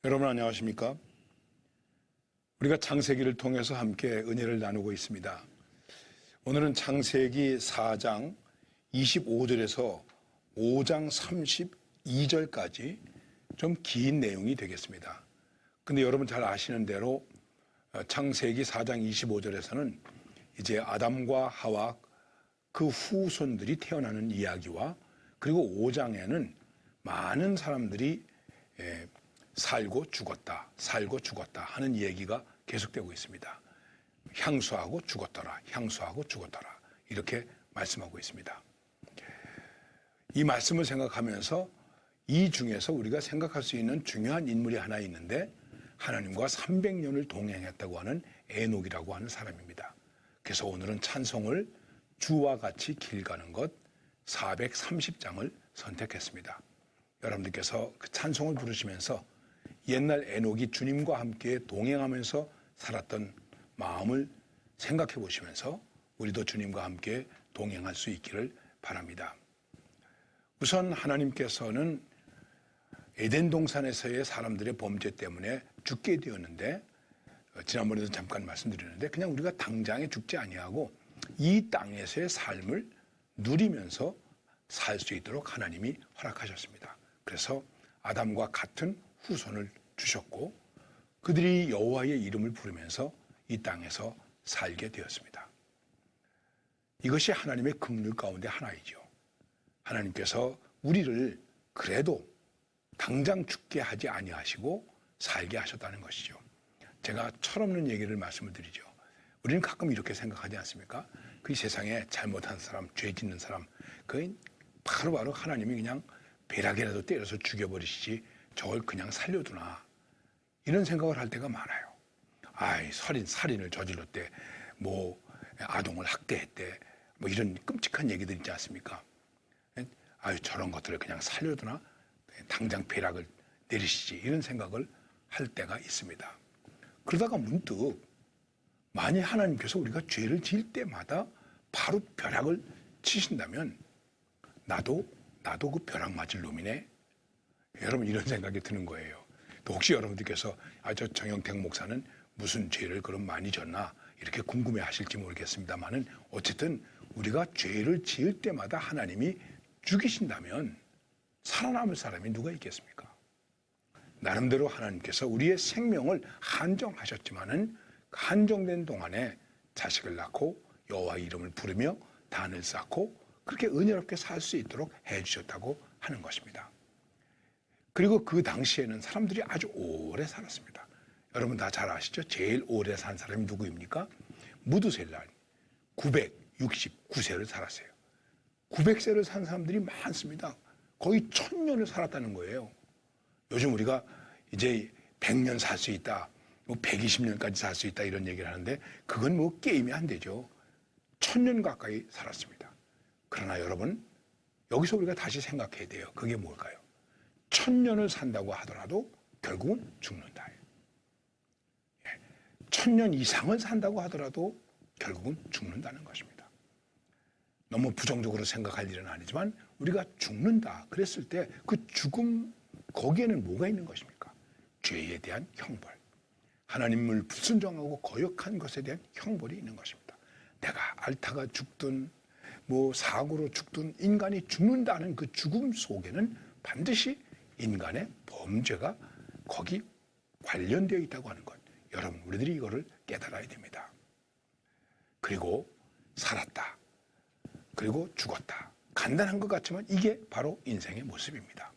여러분 안녕하십니까? 우리가 창세기를 통해서 함께 은혜를 나누고 있습니다. 오늘은 창세기 4장 25절에서 5장 32절까지 좀 긴 내용이 되겠습니다. 근데 여러분 잘 아시는 대로 창세기 4장 25절에서는 이제 아담과 하와 그 후손들이 태어나는 이야기와 그리고 5장에는 많은 사람들이 살고 죽었다 하는 얘기가 계속되고 있습니다. 향수하고 죽었더라, 향수하고 죽었더라 이렇게 말씀하고 있습니다. 이 말씀을 생각하면서 이 중에서 우리가 생각할 수 있는 중요한 인물이 하나 있는데 하나님과 300년을 동행했다고 하는 에녹이라고 하는 사람입니다. 그래서 오늘은 찬송을 주와 같이 길 가는 것 430장을 선택했습니다. 여러분들께서 그 찬송을 부르시면서 옛날 에녹이 주님과 함께 동행하면서 살았던 마음을 생각해 보시면서 우리도 주님과 함께 동행할 수 있기를 바랍니다. 우선 하나님께서는 에덴 동산에서의 사람들의 범죄 때문에 죽게 되었는데 지난번에도 잠깐 말씀드렸는데 그냥 우리가 당장에 죽지 아니하고 이 땅에서의 삶을 누리면서 살 수 있도록 하나님이 허락하셨습니다. 그래서 아담과 같은 후손을 주셨고 그들이 여호와의 이름을 부르면서 이 땅에서 살게 되었습니다. 이것이 하나님의 긍휼 가운데 하나이죠. 하나님께서 우리를 그래도 당장 죽게 하지 아니하시고 살게 하셨다는 것이죠. 제가 철없는 얘기를 말씀을 드리죠. 우리는 가끔 이렇게 생각하지 않습니까? 그 세상에 잘못한 사람, 죄 짓는 사람, 그 바로바로 하나님이 그냥 벼락이라도 때려서 죽여버리시지 저걸 그냥 살려두나 이런 생각을 할 때가 많아요. 살인을 저질렀대, 아동을 학대했대, 이런 끔찍한 얘기들 있지 않습니까? 저런 것들을 그냥 살려두나 당장 벼락을 내리시지 이런 생각을 할 때가 있습니다. 그러다가 문득 만일 하나님께서 우리가 죄를 지을 때마다 바로 벼락을 치신다면 나도 그 벼락 맞을 놈이네. 여러분 이런 생각이 드는 거예요. 또 혹시 여러분들께서 저 정영택 목사는 무슨 죄를 그럼 많이 졌나 이렇게 궁금해 하실지 모르겠습니다만은 어쨌든 우리가 죄를 지을 때마다 하나님이 죽이신다면 살아남을 사람이 누가 있겠습니까? 나름대로 하나님께서 우리의 생명을 한정하셨지만은 한정된 동안에 자식을 낳고 여호와의 이름을 부르며 단을 쌓고 그렇게 은혜롭게 살 수 있도록 해주셨다고 하는 것입니다. 그리고 그 당시에는 사람들이 아주 오래 살았습니다. 여러분 다 잘 아시죠? 제일 오래 산 사람이 누구입니까? 무두셀라 969세를 살았어요. 900세를 산 사람들이 많습니다. 거의 1000년을 살았다는 거예요. 요즘 우리가 이제 100년 살 수 있다, 120년까지 살 수 있다 이런 얘기를 하는데 그건 게임이 안 되죠. 1000년 가까이 살았습니다. 그러나 여러분 여기서 우리가 다시 생각해야 돼요. 그게 뭘까요? 1000년을 산다고 하더라도 결국은 죽는다. 1000년 이상을 산다고 하더라도 결국은 죽는다는 것입니다. 너무 부정적으로 생각할 일은 아니지만 우리가 죽는다 그랬을 때 그 죽음 거기에는 뭐가 있는 것입니까? 죄에 대한 형벌. 하나님을 불순종하고 거역한 것에 대한 형벌이 있는 것입니다. 내가 앓다가 죽든 사고로 죽든 인간이 죽는다는 그 죽음 속에는 반드시 인간의 범죄가 거기 관련되어 있다고 하는 것. 여러분 우리들이 이거를 깨달아야 됩니다. 그리고 살았다. 그리고 죽었다. 간단한 것 같지만 이게 바로 인생의 모습입니다.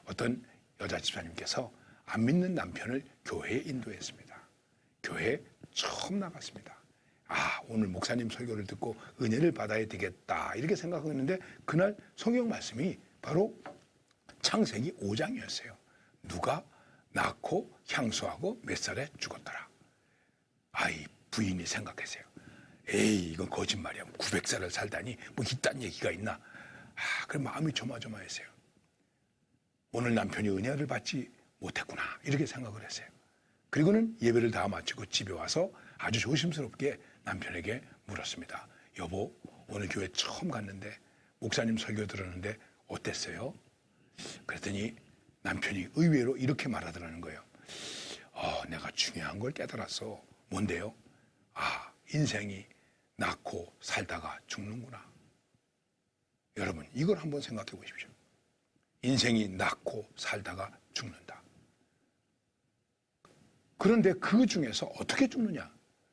어떤 여자 집사님께서 안 믿는 남편을 교회에 인도했습니다. 교회에 처음 나갔습니다. 오늘 목사님 설교를 듣고 은혜를 받아야 되겠다 이렇게 생각했는데 그날 성경 말씀이 바로 창세기 5장이었어요. 누가 낳고 향수하고 몇 살에 죽었더라. 부인이 생각했어요. 이건 거짓말이야. 900살을 살다니 이딴 얘기가 있나. 그럼 마음이 조마조마했어요. 오늘 남편이 은혜를 받지 못했구나 이렇게 생각을 했어요. 그리고는 예배를 다 마치고 집에 와서 아주 조심스럽게 남편에게 물었습니다. 여보, 오늘 교회 처음 갔는데 목사님 설교 들었는데 어땠어요? 그랬더니 남편이 의외로 이렇게 말하더라는 거예요. 내가 중요한 걸 깨달았어. 뭔데요? 인생이 낳고 살다가 죽는구나. 여러분, 이걸 한번 생각해 보십시오. 인생이 낳고 살다가 죽는다. 그런데 그 중에서 어떻게 죽느냐,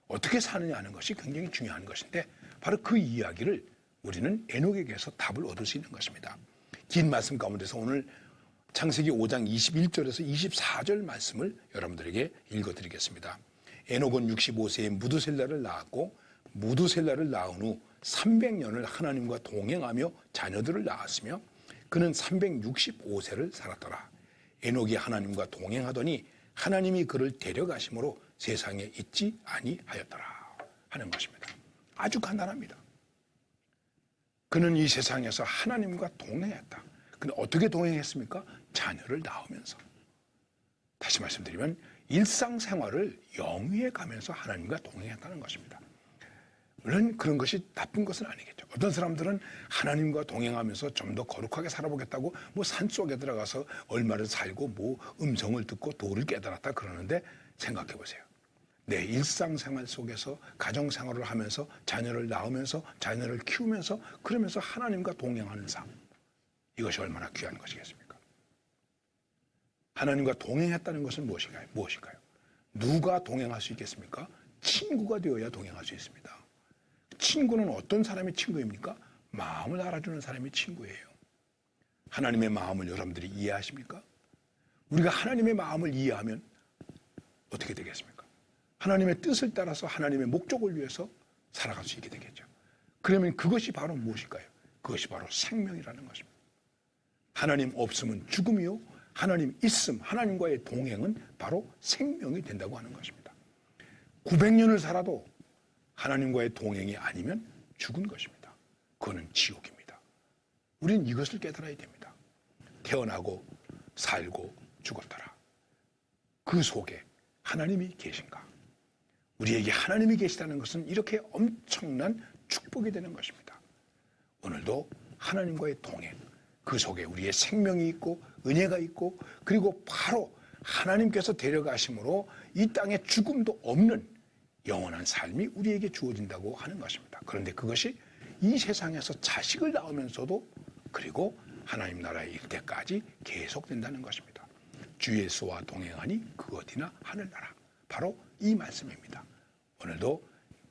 어떻게 사느냐 하는 것이 굉장히 중요한 것인데, 바로 그 이야기를 우리는 에녹에게서 답을 얻을 수 있는 것입니다. 긴 말씀 가운데서 오늘 창세기 5장 21절에서 24절 말씀을 여러분들에게 읽어드리겠습니다. 에녹은 65세에 무두셀라를 낳았고, 무두셀라를 낳은 후 300년을 하나님과 동행하며 자녀들을 낳았으며, 그는 365세를 살았더라. 에녹이 하나님과 동행하더니 하나님이 그를 데려가심으로 세상에 있지 아니하였더라 하는 것입니다. 아주 간단합니다. 그는 이 세상에서 하나님과 동행했다. 근데 어떻게 동행했습니까? 자녀를 낳으면서. 다시 말씀드리면 일상생활을 영위해 가면서 하나님과 동행했다는 것입니다. 물론 그런 것이 나쁜 것은 아니겠죠. 어떤 사람들은 하나님과 동행하면서 좀 더 거룩하게 살아보겠다고 산속에 들어가서 얼마를 살고 음성을 듣고 도를 깨달았다 그러는데, 생각해 보세요. 내 일상생활 속에서 가정생활을 하면서 자녀를 낳으면서 자녀를 키우면서 그러면서 하나님과 동행하는 삶, 이것이 얼마나 귀한 것이겠습니까? 하나님과 동행했다는 것은 무엇일까요? 누가 동행할 수 있겠습니까? 친구가 되어야 동행할 수 있습니다. 친구는 어떤 사람이 친구입니까? 마음을 알아주는 사람이 친구예요. 하나님의 마음을 여러분들이 이해하십니까? 우리가 하나님의 마음을 이해하면 어떻게 되겠습니까? 하나님의 뜻을 따라서 하나님의 목적을 위해서 살아갈 수 있게 되겠죠. 그러면 그것이 바로 무엇일까요? 그것이 바로 생명이라는 것입니다. 하나님 없으면 죽음이요, 하나님 있음, 하나님과의 동행은 바로 생명이 된다고 하는 것입니다. 900년을 살아도 하나님과의 동행이 아니면 죽은 것입니다. 그거는 지옥입니다. 우리는 이것을 깨달아야 됩니다. 태어나고 살고 죽었더라. 그 속에 하나님이 계신가? 우리에게 하나님이 계시다는 것은 이렇게 엄청난 축복이 되는 것입니다. 오늘도 하나님과의 동행, 그 속에 우리의 생명이 있고 은혜가 있고, 그리고 바로 하나님께서 데려가심으로 이 땅에 죽음도 없는 영원한 삶이 우리에게 주어진다고 하는 것입니다. 그런데 그것이 이 세상에서 자식을 낳으면서도, 그리고 하나님 나라에 이를 때까지 계속된다는 것입니다. 주 예수와 동행하니 그 어디나 하늘나라. 바로 이 말씀입니다. 오늘도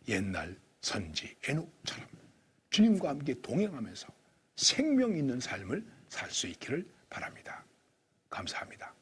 옛날 선지 에녹처럼 주님과 함께 동행하면서 생명 있는 삶을 살 수 있기를 바랍니다. 감사합니다.